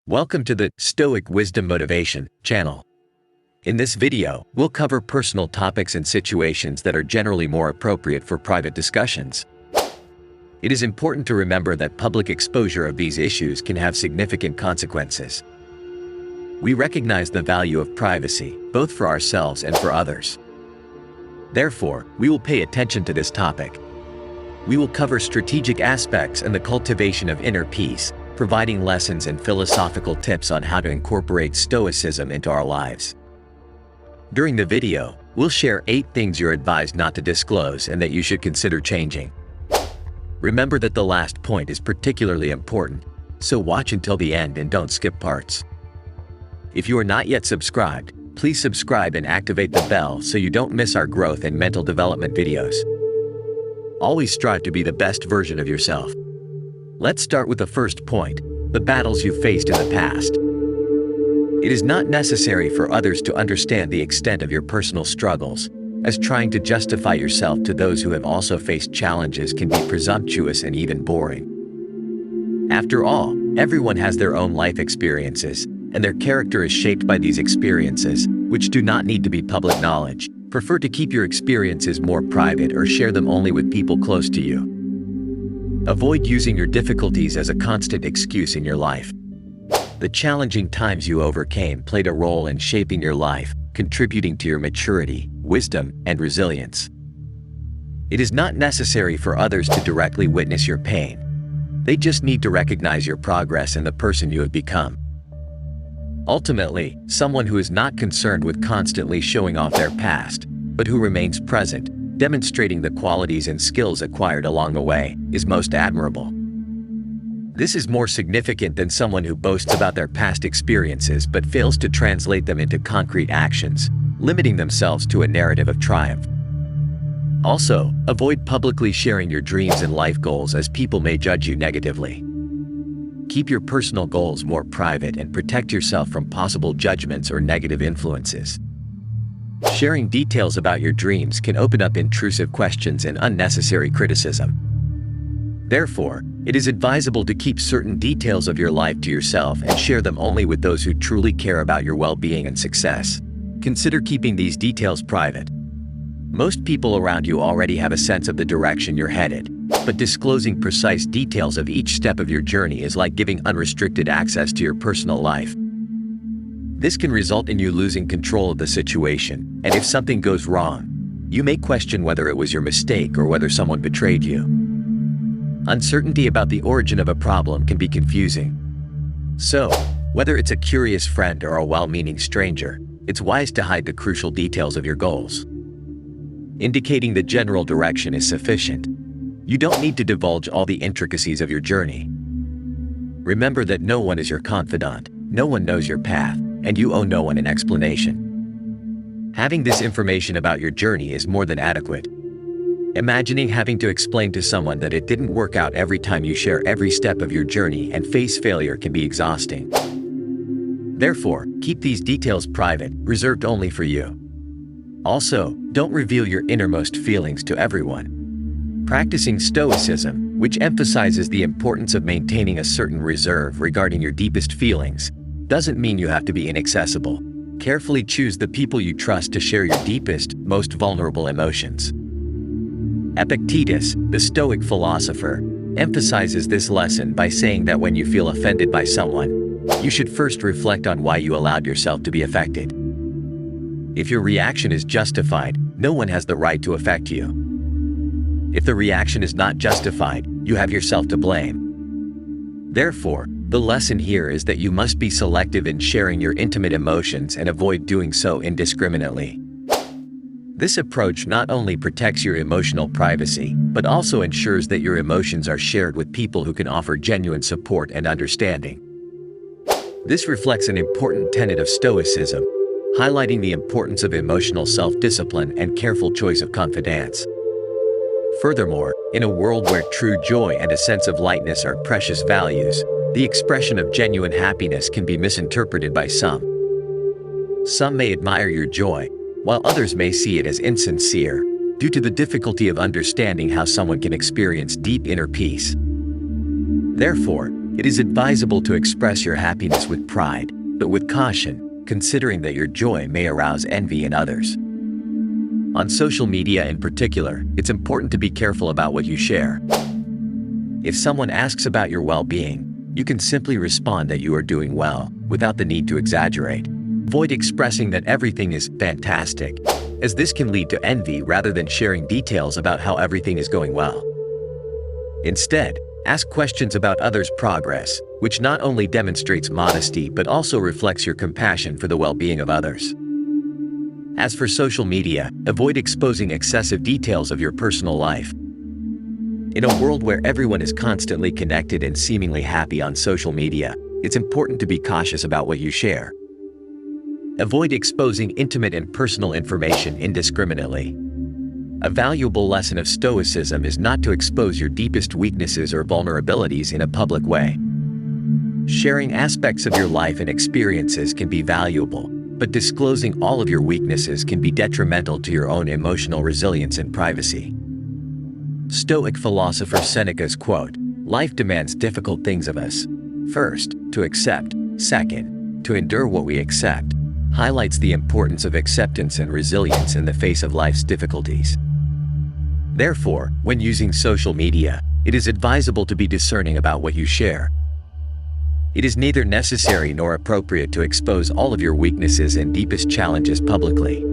Welcome to the Stoic Wisdom Motivation channel. In this video, we'll cover personal topics and situations that are generally more appropriate for private discussions. It is important to remember that public exposure of these issues can have significant consequences. We recognize the value of privacy, both for ourselves and for others. Therefore, we will pay attention to this topic. We will cover strategic aspects and the cultivation of inner peace, providing lessons and philosophical tips on how to incorporate Stoicism into our lives. During the video, we'll share 8 things you're advised not to disclose and that you should consider changing. Remember that the last point is particularly important, so watch until the end and don't skip parts. If you are not yet subscribed, please subscribe and activate the bell so you don't miss our growth and mental development videos. Always strive to be the best version of yourself. Let's start with the first point, the battles you faced in the past. It is not necessary for others to understand the extent of your personal struggles, as trying to justify yourself to those who have also faced challenges can be presumptuous and even boring. After all, everyone has their own life experiences, and their character is shaped by these experiences, which do not need to be public knowledge. Prefer to keep your experiences more private or share them only with people close to you. Avoid using your difficulties as a constant excuse in your life. The challenging times you overcame played a role in shaping your life, contributing to your maturity, wisdom, and resilience. It is not necessary for others to directly witness your pain. They just need to recognize your progress and the person you have become. Ultimately, someone who is not concerned with constantly showing off their past, but who remains present, demonstrating the qualities and skills acquired along the way, is most admirable. This is more significant than someone who boasts about their past experiences but fails to translate them into concrete actions, limiting themselves to a narrative of triumph. Also, avoid publicly sharing your dreams and life goals as people may judge you negatively. Keep your personal goals more private and protect yourself from possible judgments or negative influences. Sharing details about your dreams can open up intrusive questions and unnecessary criticism. Therefore, it is advisable to keep certain details of your life to yourself and share them only with those who truly care about your well-being and success. Consider keeping these details private. Most people around you already have a sense of the direction you're headed, but disclosing precise details of each step of your journey is like giving unrestricted access to your personal life. This can result in you losing control of the situation, and if something goes wrong, you may question whether it was your mistake or whether someone betrayed you. Uncertainty about the origin of a problem can be confusing. So, whether it's a curious friend or a well-meaning stranger, it's wise to hide the crucial details of your goals. Indicating the general direction is sufficient. You don't need to divulge all the intricacies of your journey. Remember that no one is your confidant, no one knows your path, and you owe no one an explanation. Having this information about your journey is more than adequate. Imagining having to explain to someone that it didn't work out every time you share every step of your journey and face failure can be exhausting. Therefore, keep these details private, reserved only for you. Also, don't reveal your innermost feelings to everyone. Practicing Stoicism, which emphasizes the importance of maintaining a certain reserve regarding your deepest feelings, doesn't mean you have to be inaccessible. Carefully choose the people you trust to share your deepest, most vulnerable emotions. Epictetus, the Stoic philosopher, emphasizes this lesson by saying that when you feel offended by someone, you should first reflect on why you allowed yourself to be affected. If your reaction is justified, no one has the right to affect you. If the reaction is not justified, you have yourself to blame. Therefore, the lesson here is that you must be selective in sharing your intimate emotions and avoid doing so indiscriminately. This approach not only protects your emotional privacy, but also ensures that your emotions are shared with people who can offer genuine support and understanding. This reflects an important tenet of Stoicism, highlighting the importance of emotional self-discipline and careful choice of confidants. Furthermore, in a world where true joy and a sense of lightness are precious values, the expression of genuine happiness can be misinterpreted by some. Some may admire your joy, while others may see it as insincere, due to the difficulty of understanding how someone can experience deep inner peace. Therefore, It is advisable to express your happiness with pride, but with caution, considering that your joy may arouse envy in others. On social media in particular, it's important to be careful about what you share. If someone asks about your well-being, you can simply respond that you are doing well, without the need to exaggerate. Avoid expressing that everything is fantastic, as this can lead to envy rather than sharing details about how everything is going well. Instead, ask questions about others' progress, which not only demonstrates modesty but also reflects your compassion for the well-being of others. As for social media, avoid exposing excessive details of your personal life. In a world where everyone is constantly connected and seemingly happy on social media, it's important to be cautious about what you share. Avoid exposing intimate and personal information indiscriminately. A valuable lesson of Stoicism is not to expose your deepest weaknesses or vulnerabilities in a public way. Sharing aspects of your life and experiences can be valuable, but disclosing all of your weaknesses can be detrimental to your own emotional resilience and privacy. Stoic philosopher Seneca's quote, "Life demands difficult things of us. First, to accept. Second, to endure what we accept," highlights the importance of acceptance and resilience in the face of life's difficulties. Therefore, when using social media, it is advisable to be discerning about what you share. It is neither necessary nor appropriate to expose all of your weaknesses and deepest challenges publicly.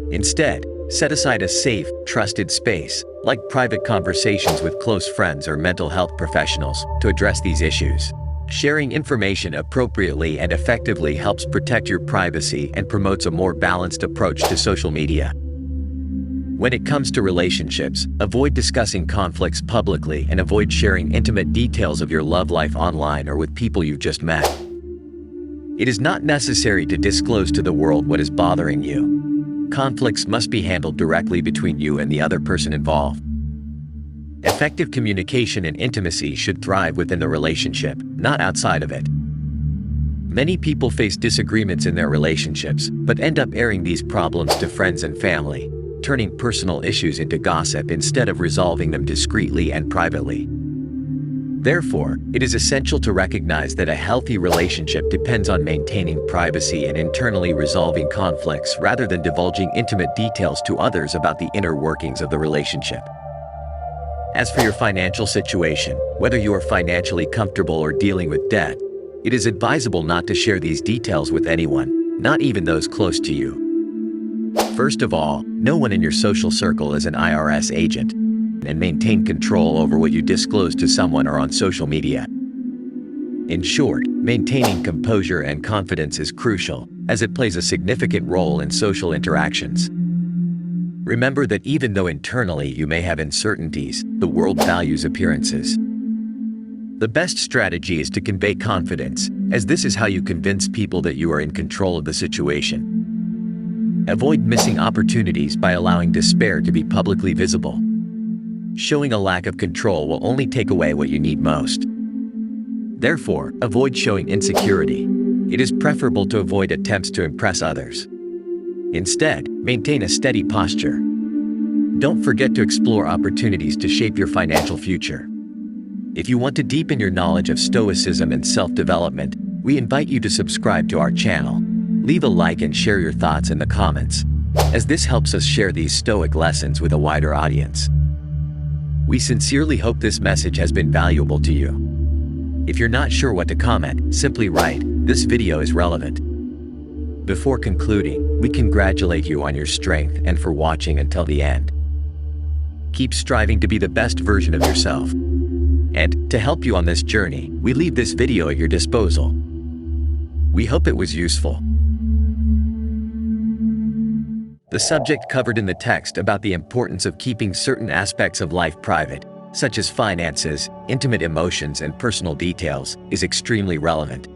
Instead, set aside a safe, trusted space, like private conversations with close friends or mental health professionals, to address these issues. Sharing information appropriately and effectively helps protect your privacy and promotes a more balanced approach to social media. When it comes to relationships, avoid discussing conflicts publicly and avoid sharing intimate details of your love life online or with people you've just met. It is not necessary to disclose to the world what is bothering you. Conflicts must be handled directly between you and the other person involved. Effective communication and intimacy should thrive within the relationship, not outside of it. Many people face disagreements in their relationships, but end up airing these problems to friends and family, turning personal issues into gossip instead of resolving them discreetly and privately. Therefore, it is essential to recognize that a healthy relationship depends on maintaining privacy and internally resolving conflicts rather than divulging intimate details to others about the inner workings of the relationship. As for your financial situation, whether you are financially comfortable or dealing with debt, it is advisable not to share these details with anyone, not even those close to you. First of all, no one in your social circle is an IRS agent, and maintain control over what you disclose to someone or on social media. In short, maintaining composure and confidence is crucial, as it plays a significant role in social interactions. Remember that even though internally you may have uncertainties, the world values appearances. The best strategy is to convey confidence, as this is how you convince people that you are in control of the situation. Avoid missing opportunities by allowing despair to be publicly visible. Showing a lack of control will only take away what you need most. Therefore, avoid showing insecurity. It is preferable to avoid attempts to impress others. Instead, maintain a steady posture. Don't forget to explore opportunities to shape your financial future. If you want to deepen your knowledge of Stoicism and self-development, we invite you to subscribe to our channel. Leave a like and share your thoughts in the comments, as this helps us share these Stoic lessons with a wider audience. We sincerely hope this message has been valuable to you. If you're not sure what to comment, simply write, "This video is relevant." Before concluding, we congratulate you on your strength and for watching until the end. Keep striving to be the best version of yourself. And, to help you on this journey, we leave this video at your disposal. We hope it was useful. The subject covered in the text about the importance of keeping certain aspects of life private, such as finances, intimate emotions, and personal details, is extremely relevant.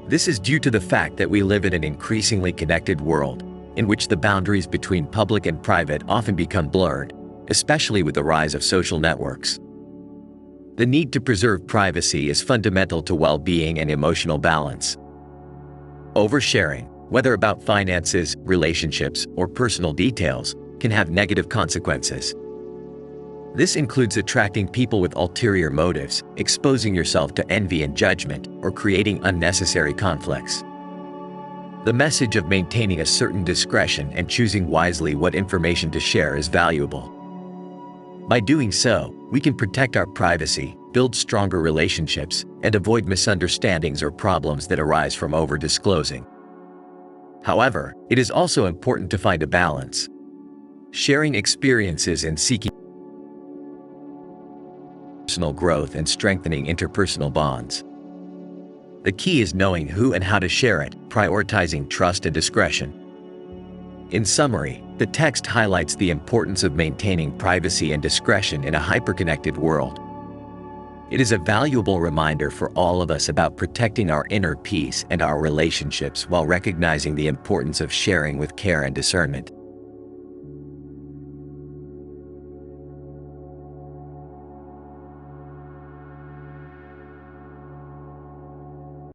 This is due to the fact that we live in an increasingly connected world, in which the boundaries between public and private often become blurred, especially with the rise of social networks. The need to preserve privacy is fundamental to well-being and emotional balance. Oversharing, whether about finances, relationships, or personal details, can have negative consequences. This includes attracting people with ulterior motives, exposing yourself to envy and judgment, or creating unnecessary conflicts. The message of maintaining a certain discretion and choosing wisely what information to share is valuable. By doing so, we can protect our privacy, build stronger relationships, and avoid misunderstandings or problems that arise from over-disclosing. However, it is also important to find a balance. Sharing experiences and seeking personal growth and strengthening interpersonal bonds. The key is knowing who and how to share it, prioritizing trust and discretion. In summary, the text highlights the importance of maintaining privacy and discretion in a hyperconnected world. It is a valuable reminder for all of us about protecting our inner peace and our relationships while recognizing the importance of sharing with care and discernment.